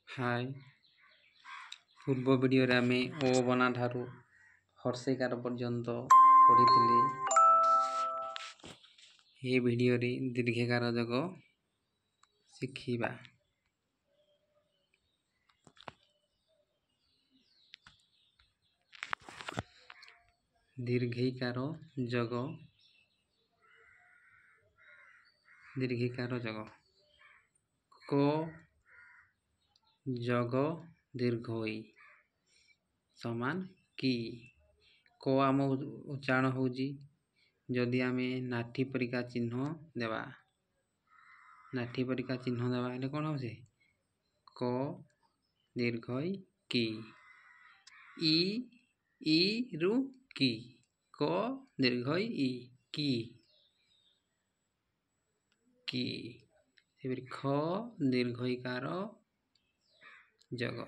हाय पूर्व वीडियो रे आमे ओ बना ठारू हर्षेकार पर्यंत पढ़ी ये वीडियो रे दीर्घकार जग शिखिबा। दीर्घिकार जग क जग दीर्घई समान की क आम उच्चारण होउजी जदि आमे नाठी परिका चिन्ह देवा हेले कौन होउछे क दीर्घई की ई रु की क दीर्घई ई की फिर ख दीर्घईकार जग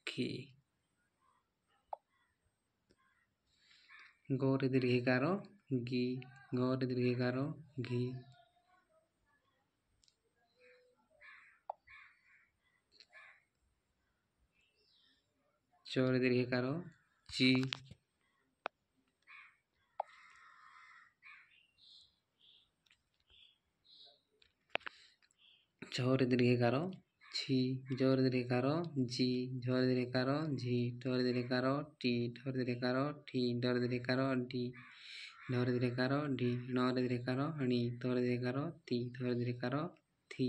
खी गौर दीर्घिकार गी गौर दीर्घिकार घी चौर दीर्घिकार ची झोर दीर्घिकार छी जोर दीर्घिकार जी झोर दीर्घिकार झी ठोर दीर्घिकार टी ठोर दीर्घिकार ठी डर दीर्घिकार डी ढोर दीर्घिकार ढी णोर दीर्घिकार णी तोर दीर्घिकार ती ठोर दीर्घिकार थी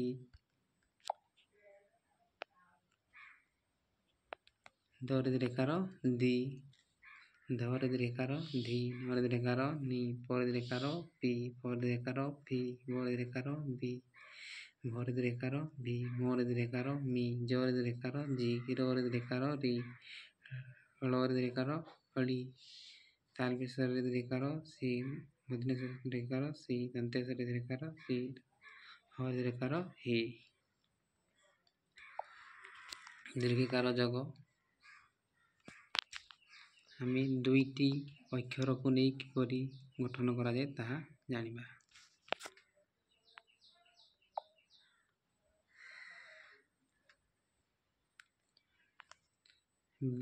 दौर दीर्घिकार दी धौर दीर्घिकार धी नौर दीर्घिकार नी पोर दीर्घिकार पी पोर दीर्घिकार फी बोर दीर्घिकार बी भोर दीर्घिकार भी मोर दीर्घिकार मी जोर दीर्घिकार जी रोर दीर्घिकार री लोर दीर्घिकार अड़ी तालव्यस्वर दीर्घिकार सी मध्यस्वर दीर्घिकार सी दंतेश्वर दीर्घिकार सी ह दीर्घिकार ही दीर्घिकार जग आमे दुईटी अक्षर को नहीं किपरि गठन करा जाए ताहा जानिबा।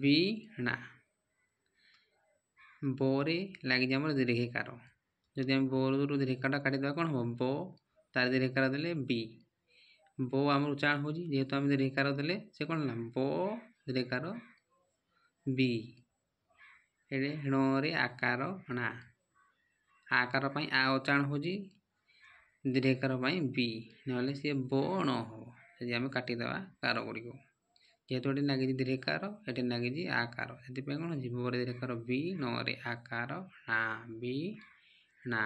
वीणा बोरे लगी जामर दीर्घिकार जदि हम बोरु दीर्घिकार काटी देबा कोन हो बो तार दीर्घिकार देले बी बो आम उच्चारण हो जेहेतु आम दीर्घिकार देले से कोन ला बो दीर्घिकार बी एडे णरे आकार ना आकार पई आ उच्चारण हो दीर्घिकार पई बी नले से बो न हो यदि आम काटी देबा कार गुडी को जेहेतु एटे नागिजी दीर्घिकार एटे नागिजी आकार से कौन हो बोरे दीर्घिकार बी णरे आकार ना बी ना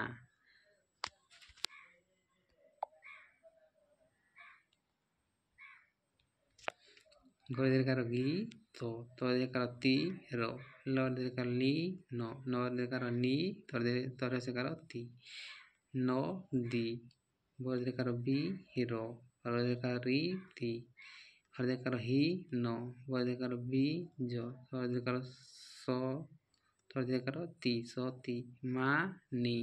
गोर दीर्घिकार गी तो दीर्घिकार ती रो लोर दीर्घिकार ली नो नोर दीर्घिकार नी तोर दीर्घिकार ती नो दी बोर दीर्घिकार बी रो और दीर्घिकार री ती हर दीर्घिकार ही नो बोर दीर्घिकार बी जो और दीर्घिकार सो तोर दीर्घिकार ती सो ती मा नी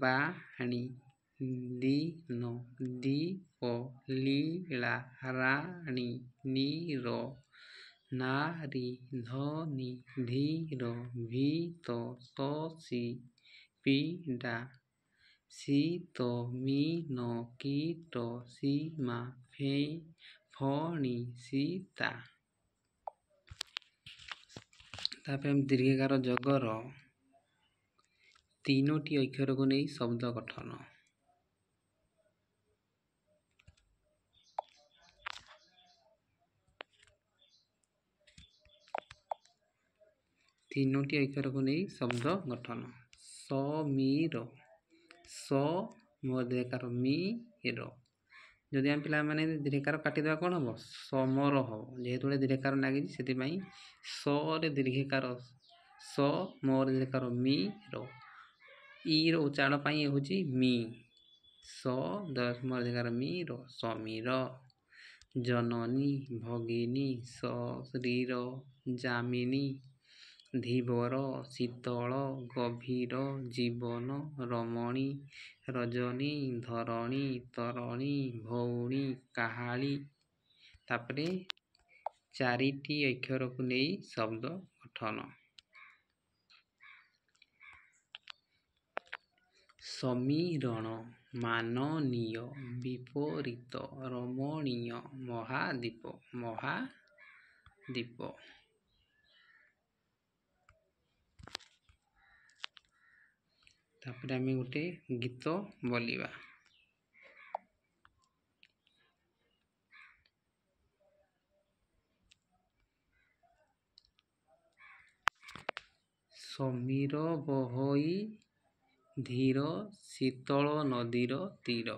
बा नी दी नो दी ओ ली ला रा नी नी रो नारी धोनी धी रो भी तो सो सी पी डा सी तो मी नो की तो सी मा फे फोनी सीता तापर हम दीर्घिकार जगर तीनोटी अक्षर को नहीं शब्द गठन तीनोटी अक्षर को नहीं शब्द गठन समीर स मोर दीर्घिकार मी रो जदि आम पिला माने दीर्घिकार काटी देबा कोन हो समर हो जेहेतु दीर्घिकार लागी सेति पई स रे दीर्घिकार स मोर दीर्घिकार मी रो ई रो उच्चारण पई होची मी स दस मोर दीर्घिकार मी रो समीर जननी भगिनी शरीर जामिनी ଧୀବର, ଶୀତଳ, ଗଭୀର, ଜୀବନ, ରମଣୀ, ରଜନୀ, ଧରଣୀ, ତରଣୀ, ଭଉଣୀ, କାହାଳୀ। ତାପରେ 4ଟି ଅକ୍ଷରକୁ ନେଇ ଶବ୍ଦ ଗଠନ। ସମୀରଣ, ମାନନୀୟ, ବିପରୀତ, ରମଣୀୟ, ମହାଦୀପ, ମହାଦୀପ। ତାପରେ ଆମେ ଗୋଟେ ଗୀତ ବୋଲିବା। ସମୀର ବହଇ ଧୀର, ଶୀତଳ ନଦୀର ତୀର,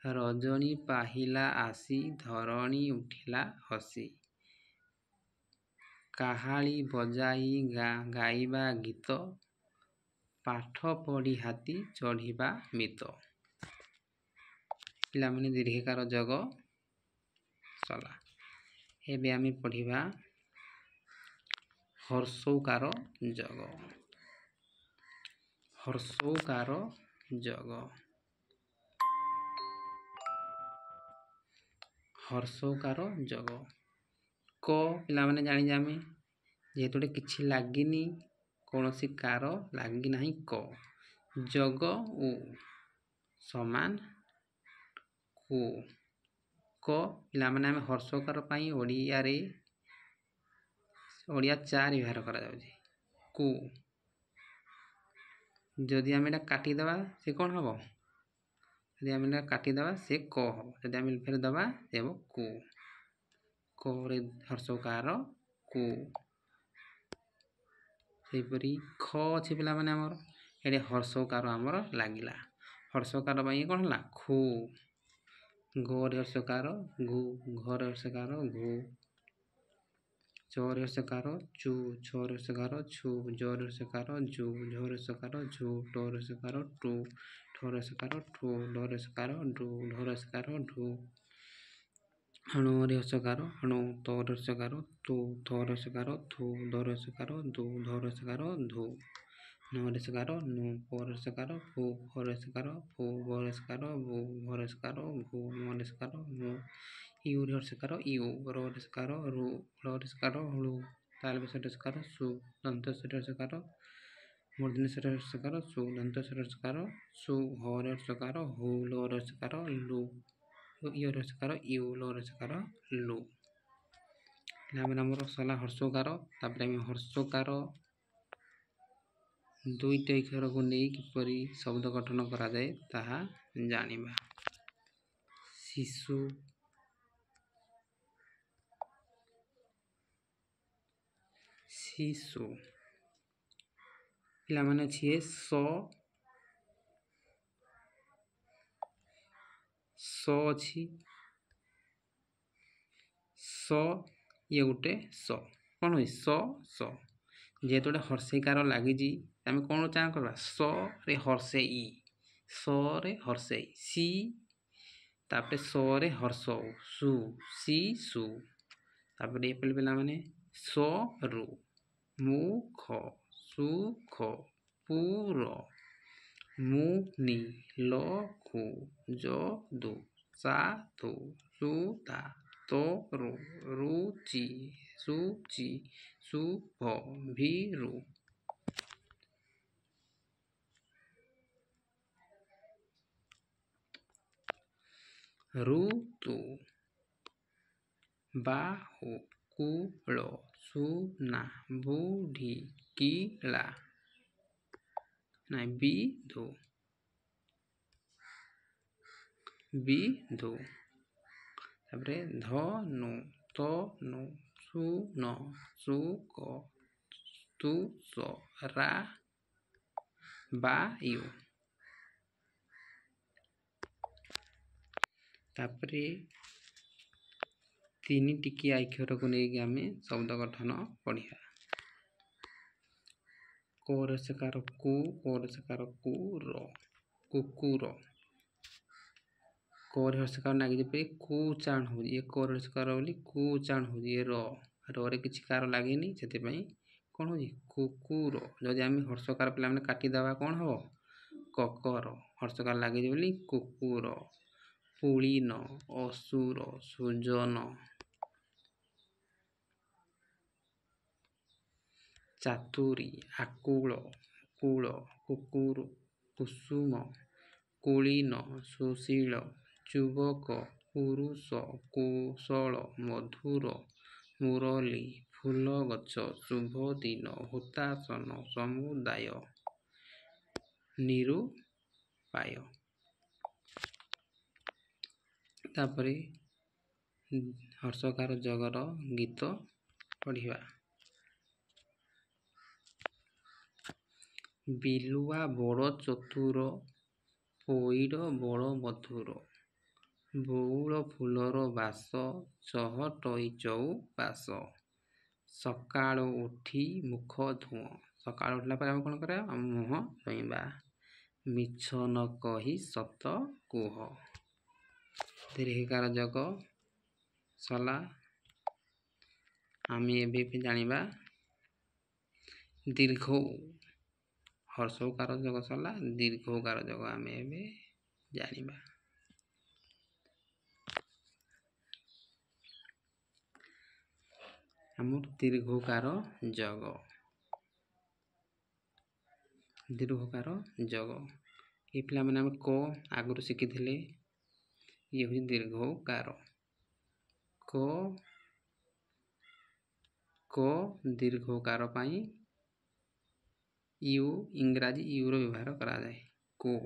ରଜନୀ ପାହିଲା ଆସି, ଧରଣୀ ଉଠିଲା ହସି। କାହାଳୀ ବଜାଇ ଗାଇବା ଗୀତ, ପାଠ ପଢ଼ି ହାତୀ ଚଢ଼ିବା ମିତ। ପିଲାମାନେ ଦୀର୍ଘିକାର ଯୋଗ ସଲା। ଏବେ ଆମେ ପଢ଼ିବା ହର୍ଷୌକାର ଯୋଗ। ହର୍ଷୌକାର ଯୋଗ। ହର୍ଷୌକାର ଯୋଗ। କ ପିଲାମାନେ ଜାଣିଛେ ଆମେ ଯେହେତୁ ଗୋଟେ କିଛି ଲାଗିନି, କୌଣସି କାର ଲାଗିନାହିଁ କ। ଯୋଗ ଉ ସମାନ କୁ। କ ପିଲାମାନେ ଆମେ ହର୍ଷୌକାର ପାଇଁ ଓଡ଼ିଆ 4 ବ୍ୟବହାର କରାଯାଉଛି। କୁ ଯଦି ଆମେ ଏଇଟା କାଟିଦେବା ସେ କ'ଣ ହେବ? ଯଦି ଆମେ ଏଇଟା କାଟିଦେବା ସେ କ ହେବ। ଯଦି ଆମେ ଫେର ଦେବା ସେ ହେବ କୁ। କରେ ହର୍ଷୌକାର କୁ। ସେହିପରି ଖ ଅଛି ପିଲାମାନେ ଆମର, ଏଠି ହର୍ଷୌକାର ଆମର ଲାଗିଲା। ହର୍ଷୌକାର ପାଇଁ କ'ଣ ହେଲା? ଖୁ। ଗରେ ହର୍ଷୌକାର ଘୁ, ଘରେ ହର୍ଷୌକାର ଘୁ। ଚରେ ହର୍ଷୌକାର ଚୁ, ଛରେ ହର୍ଷୌକାର ଛୁ, ଜରେ ହର୍ଷୌକାର ଜୁ, ଝରେ ହର୍ଷୌକାର ଝୁ, ଟରେ ହର୍ଷୌକାର ଟୁ, ଠରେ ହର୍ଷୌକାର ଠୁ, ଢରେ ହର୍ଷୌକାର ଢୁ, ଢରେ ହର୍ଷୌକାର ଢୁ। ଣରେ ହର୍ଷୌକାର ଣୁ, ତରେ ହର୍ଷୌକାର ତୁ, ଥରେ ହର୍ଷୌକାର ଥୁ, ଧରେ ହର୍ଷୌକାର ଧୁ, ଧରେ ହର୍ଷୌକାର ଧୁ। ନରେ ହର୍ଷୌକାର ନୁ, ପରେ ହର୍ଷୌକାର ପୁ, ପରେ ହର୍ଷୌକାର ଫୁ, ବରେ ହର୍ଷୌକାର ବୁ, ଘରେ ହର୍ଷୌକାର ଭୁ, ମରେ ହର୍ଷୌକାର ମୁ। ୟୁରେ ହର୍ଷୌକାର ୟୁ, ରରେ ହର୍ଷୌକାର ରୁ, ଳରେ ହର୍ଷୌକାର ଳୁ, ତାଲବେଶରେ ହର୍ଷୌକାର ସୁ, ଦନ୍ତେଶ୍ୱରୀରେ ହର୍ଷୌକାର ମୂର୍ଧନ୍ୟରେ ହର୍ଷୌକାର ସୁ, ଦନ୍ତେଶ୍ୱରୀରେ ହର୍ଷୌକାର ସୁ, ହରେ ହର୍ଷୌକାର ହୁ, ଲରେ ହର୍ଷୌକାର ଲୁ, ୟରେ ହର୍ଷୌକାର ୟୁ, ଲରେ ହର୍ଷୌକାର ଲୁ। ଆମର ସଲା ହର୍ଷୌକାର। ତାପରେ ଆମେ ହର୍ଷୌକାର 2ଟି ଅକ୍ଷରକୁ ନେଇ କିପରି ଶବ୍ଦ ଗଠନ କରାଯାଏ ତାହା ଜାଣିବା। ଶିଶୁ, ଶିଶୁ। ପିଲାମାନେ ଅଛି ସ ଅଛି। ସ ଇଏ ଗୋଟେ ସ କ'ଣ ହୁଏ? ସ। ଯେହେତୁ ଗୋଟେ ହର୍ଷେଇକାର ଲାଗିଛି ଆମେ କ'ଣ ଚାଁ କରିବା? ସ ରେ ହର୍ଷେଇ, ସ ରେ ହର୍ଷେଇ, ସି, ତାପରେ ସ ରେ ହର୍ଷଉ, ସୁ, ସି ସୁ। ତାପରେ ଏପରି ପିଲାମାନେ ସ ରୁ, ମୁ ଖ, ସୁ ଖ, ପୁ ର, ମୁ ନି, ଲ ଖୁ, ଜ ଦୁ, ସା ଥୁ, ସୁ ତା, ତ ରୁ, ରୁ ଚି, ସୁ ଚି, ସୁ ଭ, ଭି ରୁ। ଋତୁ, ବାହୁ, କୂଳ, ସୁନା, ବୁଢ଼ୀ, କିଳା, ବିଧୁ, ବିଧୁ। ତାପରେ ଧନୁ, ତନୁ, ସୁନ, ସୁକ, ତୁଷ, ରା, ବାୟୁ। ତାପରେ 3 ଟିକିଆ ଅକ୍ଷରକୁ ନେଇକି ଆମେ ଶବ୍ଦ ଗଠନ ପଢ଼ିବା। କରେ ହର୍ଷୌକାର କୁ, କରେ ହର୍ଷୌକାର କୁ ର, କୁକୁର। କରେ ହର୍ଷୌକାର ଲାଗିଛି କୁ ଚାଣ ହଉଛି, ଏ କରେ ହର୍ଷୌକାର ବୋଲି କୁ ଚାଣ ହଉଛି, ଏ ରରେ କିଛି କାର ଲାଗେନି ସେଥିପାଇଁ କ'ଣ ହେଉଛି କୁକୁର। ଯଦି ଆମେ ହର୍ଷକାର ପିଲାମାନେ କାଟିଦେବା କ'ଣ ହେବ କକର। ହର୍ଷକାର ଲାଗିଛି ବୋଲି କୁକୁର। ପୁଳିନ ଅସୁର ସୁଜନ। ଚାତୁରୀ ଆକୁଳ କୂଳ କୁକୁର କୁସୁମ। କୁଳୀନ ସୁଶୀଳ ଯୁବକ। ପୁରୁଷ କୁଶଳ ମଧୁର। ମୁରଲୀ ଫୁଲ ଗଛ। ଶୁଭ ଦିନ ହୁତାସନ ସମୁଦାୟ। ନିରୁପାୟ। ତାପରେ ହର୍ଷକାର ଜଗର ଗୀତ ପଢ଼ିବା। ବିଲୁଆ ବଡ଼ ଚତୁର ପଇଡ଼ ବଡ଼ ମଧୁର। ବଉଳ ଫୁଲର ବାସ ଚହଟଇ ଚଉବାସ। ସକାଳୁ ଉଠି ମୁଖ ଧୁଅ। ସକାଳୁ ଉଠିଲା ପରେ ଆମେ କ'ଣ କରିବା ଆମ ମୁହଁ ଧୋଇବା। ମିଛ ନ କହି ସତ କୁହ। ଦୀର୍ଘକାର ଯୋଗ ସଲା। ଆମେ ଏବେ ଜାଣିବା ଦୀର୍ଘ ହର୍ଷକାର ଯୋଗ ସଲା। ଦୀର୍ଘକାର ଯୋଗ ଆମେ ଏବେ ଜାଣିବା। ଆମର ଦୀର୍ଘକାର ଯୋଗ। ଦୀର୍ଘକାର ଯୋଗ ଏ ପିଲାମାନେ ଆମେ କ ଆଗରୁ ଶିଖିଥିଲେ। ଇଏ ହେଉଛି ଦୀର୍ଘକାର। କ ଦୀର୍ଘକାର ପାଇଁ ୟୁ ଇଂରାଜୀ ୟୁର ବ୍ୟବହାର କରାଯାଏ। କ।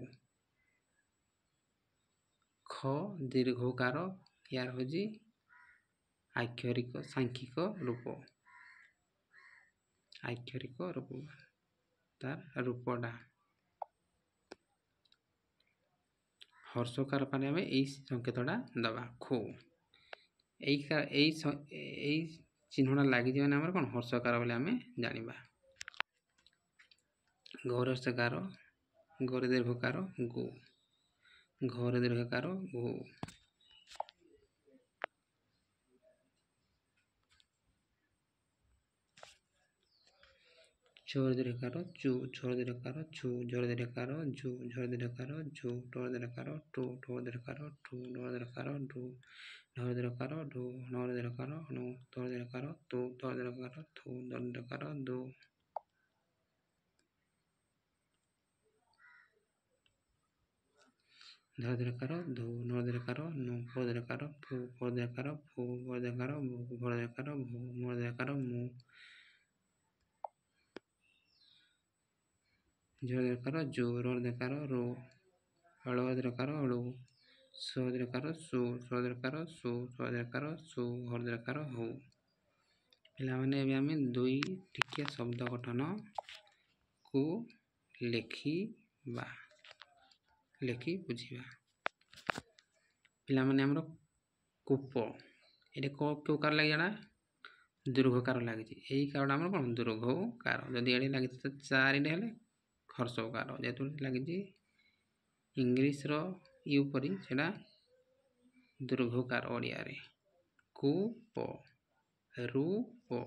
ଖ ଦୀର୍ଘକାର ୟାର ହେଉଛି ଆକ୍ଷରିକ ସାଂଖ୍ୟିକ ରୂପ। ଆକ୍ଷରିକ ରୂପ ତାର ରୂପଟା। ହର୍ଷକାର ପାଇଁ ଆମେ ଏଇ ସଂକେତଟା ଦେବା ଖୋ। ଏଇ ଚିହ୍ନଟା ଲାଗିଯିବ ମାନେ ଆମର କ'ଣ ହର୍ଷକାର ବୋଲି ଆମେ ଜାଣିବା। ଘରେ ହର୍ଷକାର ଘରେ ଦୀର୍ଘକାର ଗୁ। ଘରେ ଦୀର୍ଘକାର ଘୁ। ଝର ଦୀର୍ଘକାର ଚୁ। ଝର ଦୀର୍ଘକାର ଛୁ। ଝର ଦୀର୍ଘକାର ଝୁ। ଝର ଦୀର୍ଘକାର ଝୁ। ଢୋର ଦୀର୍ଘକାର ଟୁ। ଢୋର ଦୀର୍ଘକାର ଠୁ। ଢୋର ଦୀର୍ଘକାର ଢୁ। ଢୋର ଦୀର୍ଘକାର ଢୁ। ଢୋର ଦୀର୍ଘକାର ଣୁ। ଢୋର ଦୀର୍ଘକାର ତୁ। ଢୋର ଦୀର୍ଘକାର ଥୁ। ଢୋର ଦୀର୍ଘକାର ଦୁ। ଢ ଦୀର୍ଘକାର ଧୁ। ନ ଦୀର୍ଘକାର ନୁ। ଫ ଦୀର୍ଘକାର ଫୁ। ଫ ଦୀର୍ଘକାର ଫୁ। ଭ ଦୀର୍ଘକାର ଭୁ। ଭ ଦୀର୍ଘକାର ଭୁ। ମ ଦୀର୍ଘକାର ମୁ। ଝ ଦୀର୍ଘକାର ଜୁ। ର ଦୀର୍ଘକାର ରୁ। ଳ ଦୀର୍ଘକାର ଳୁ। ସ ଦୀର୍ଘକାର ସୁ। ସ ଦୀର୍ଘକାର ସୁ। ସ ଦୀର୍ଘକାର ସୁ। ହ ଦୀର୍ଘକାର ହୁ। ପିଲାମାନେ ଏବେ ଆମେ ଦୁଇ ଟିକିଆ ଶବ୍ଦ ଗଠନକୁ ଲେଖି ବୁଝିବା। ପିଲାମାନେ ଆମର କୂପ ଏଠି କେଉଁ କାର ଲାଗିଛି ଏଟା ଦୀର୍ଘକାର ଲାଗିଛି। ଏଇ କାରଟା ଆମର କ'ଣ ଦୀର୍ଘକାର। ଯଦି ଏଠି ଲାଗିଛି ତ ଚାରିଟା ହେଲେ ହର୍ଷକାର। ଯେହେତୁ ଲାଗିଛି ଇଂଲିଶର ୟୁ ପରି ସେଇଟା ଦୀର୍ଘକାର ଓଡ଼ିଆରେ। କୂପ ରୂପ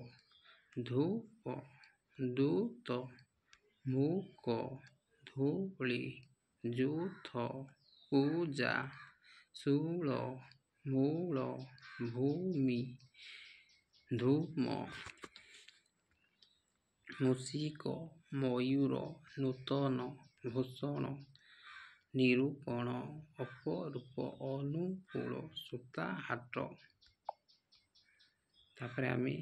ଧୂପ ଦୂତ ମୁକ ଧୂଳି ଯୂଥ ପୂଜା ଶୂଳ ମୂଳ ଭୂମି ଧୂମ ମୂଷିକ ମୟୂର ନୂତନ ଭୂଷଣ ନିରୂପଣ ଅପରୂପ ଅନୁକୂଳ ସୂତାହାଟ। ତାପରେ ଆମେ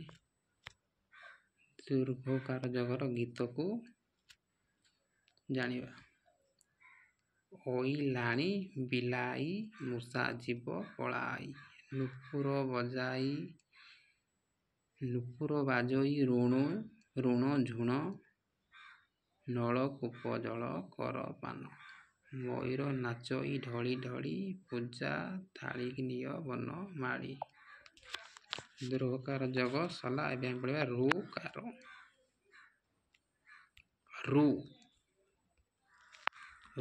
ଦୀର୍ଘକାର ଯୋଗର ଗୀତକୁ ଜାଣିବା। ଅଇଲାଣି ବିଲାଇ ମୂଷା ଯିବ ପଳାଇ। ନୂପୁର ବାଜଇ ଋଣ ଝୁଣ ନଳକୂପ ଜଳ କର ପାନ। ମୟୂର ନାଚଇ ଢଳି ଢଳି ପୂଜା ଥାଳି ନିଅ ବନ ମାଳି। ଦୀର୍ଘକାର ଯୋଗ ସଲା। ଏବେ ଆମେ ପଢ଼ିବା ଋକାର।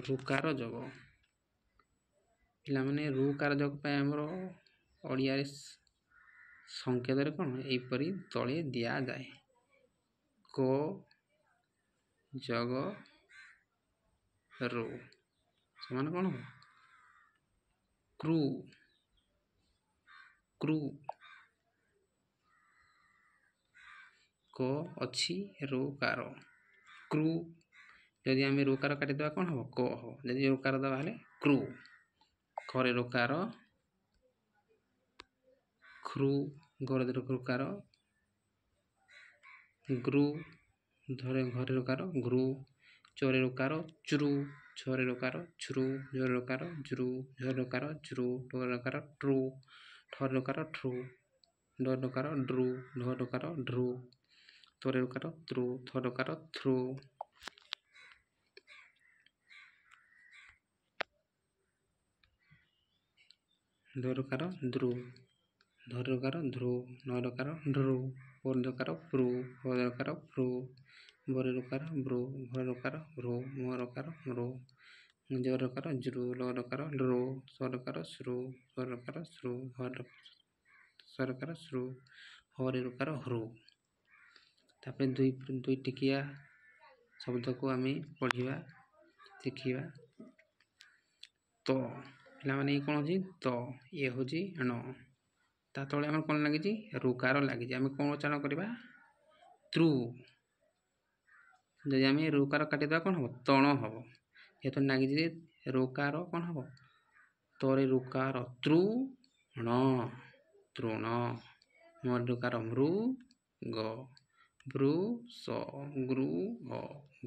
ଋକାର ଯୋଗ। ପିଲାମାନେ ଋକାର ଯୋଗ ପାଇଁ ଆମର ଓଡ଼ିଆରେ ସଂକେତରେ କ'ଣ ଏହିପରି ତଳେ ଦିଆଯାଏ। କ को जग रू समान कौन हो क्रू क्रू को अच्छी रुकार क्रू जदि आम रुकार काटिदेवा कौन हम को हम जदि रुकार दबा हेले क्रू खरे रुकार क्रू घर रुकार ग्रू धरे घरे रुकार ग्रू चोरे रुकार चुरू छोरे रुकार छुरू झोरे रुकार झुरू झोरे रुकार झुरू डोरे रुकार ट्रू ठोरे रुकार ठ्रू डोरे रुकार ड्रू ढोरे रुकार ढ्रू तोरे रुकार त्रु थोरे रुकार थ्रू धोरे रुकार द्रू धोरे रुकार ध्रू नोरे रुकार ड्रू पोरे रुकार प्रू होरे रुकार फ्रू बोरे रुकार ब्रू भोरे रुकार भ्रू मोरे रुकार म्रू जोरे रुकार ज्रू लोरे रुकार ड्रू सोरे रुकार श्रू सोरे रुकार श्रू सोरे रुकार श्रू होरे रुकार ह्रू तापर दुई टिकिया शब्द को आम पढ़ा शिखा तो पे कौन हो तो ये हूँ ण ता तले आम कौन लगी रुकार लगी आम कौन उच्चारण करवा त्रु जदि आम रुकार काटिदेवा कौन हम तण हम ये लगी रुकार कौन हम तोरे रुकार त्रु ण तृण मोर रुकार मृ ग ब्रू स ग्रू ह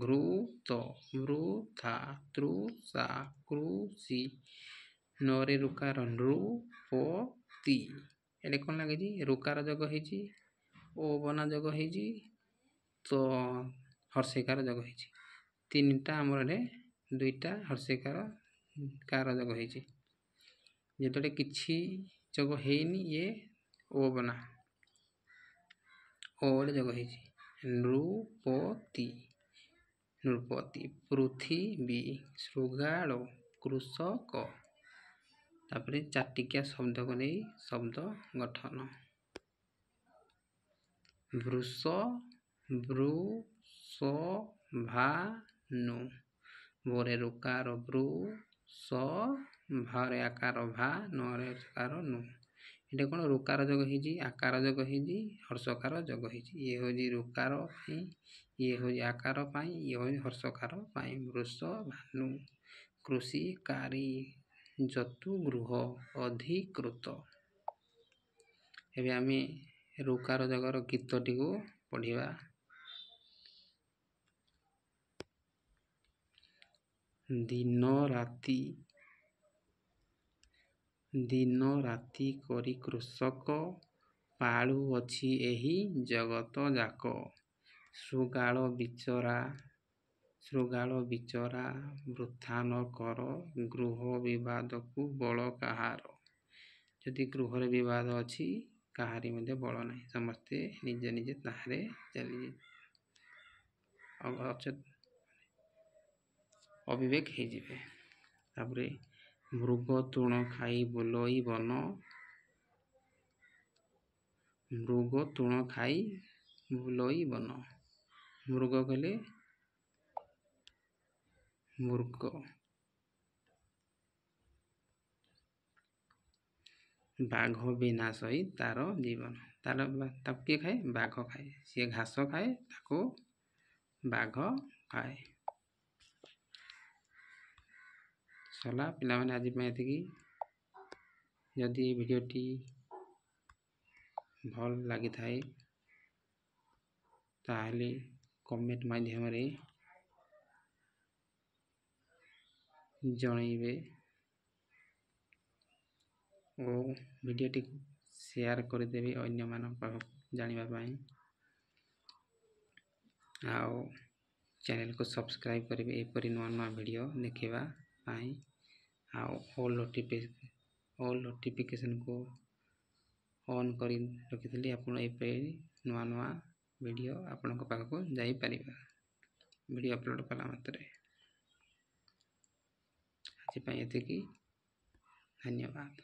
घ्रू त मृ था त्रु सा क्रू सी नरे रुकार नृ प ती ये कौन लगे रुकार जग हो ओ बना जग हो तो हर्षेकार जग हो तीनटा आमर दुईटा हर्षेकार कार जग हो जो किसी जग होनी ये ओ बना ओडे जग हो नृपति नृपति पृथ्वी श्रृगाल कृषक तापर चाटिकिया शब्द को नहीं शब्द गठन वृष वृष भानु बोरे रुकार ब्रू स भारे आकार भा नरे आकार नु ये कौन रुकार जग हो आकार जग हो हर्षकार जग हो ये हूँ रुकार ये हूँ आकार ये हूँ हर्षकार वृष भानु कृषि कारी जतु गृह अधिकृत एवं आम रुकार जगर गीतटी को पढ़ा दिन राति करी कृषक पालु अछि एही जगत जाक श्रृगाल बिचरा वृथा न कर गृह विवाद को बल कहार जदि गृह विवाद अच्छी कहारी मध्य बल ना समस्ते निजे निजे ताहारे चली अविवेक हो जिवे तापरे मृग तृण खाई बुलई बन मृग तृण खाई बुलई बन मृग कहले मूर्ख बाघ बिना सही तार जीवन तार किए खाए बाघ खाए सी घास खाए ताको बाघ खाए सला पिला माने आज ये जदि वीडियोटी भल लगी थाए ताहले कमेंट माध्यम रे जनइबे और वीडियोटी शेयर करदेवे अन्य मान जानिबा पाई आओ चैनल को सब्सक्राइब करेंगे एपरी नुआ नुआ वीडियो देखा पाई आओ ऑल नोटिफिकेशन को ऑन कर रखी आप नुआ नुआ वीडियो आपण पाखक जापर वीडियो अपलोड कला मात्रे आज ये धन्यवाद।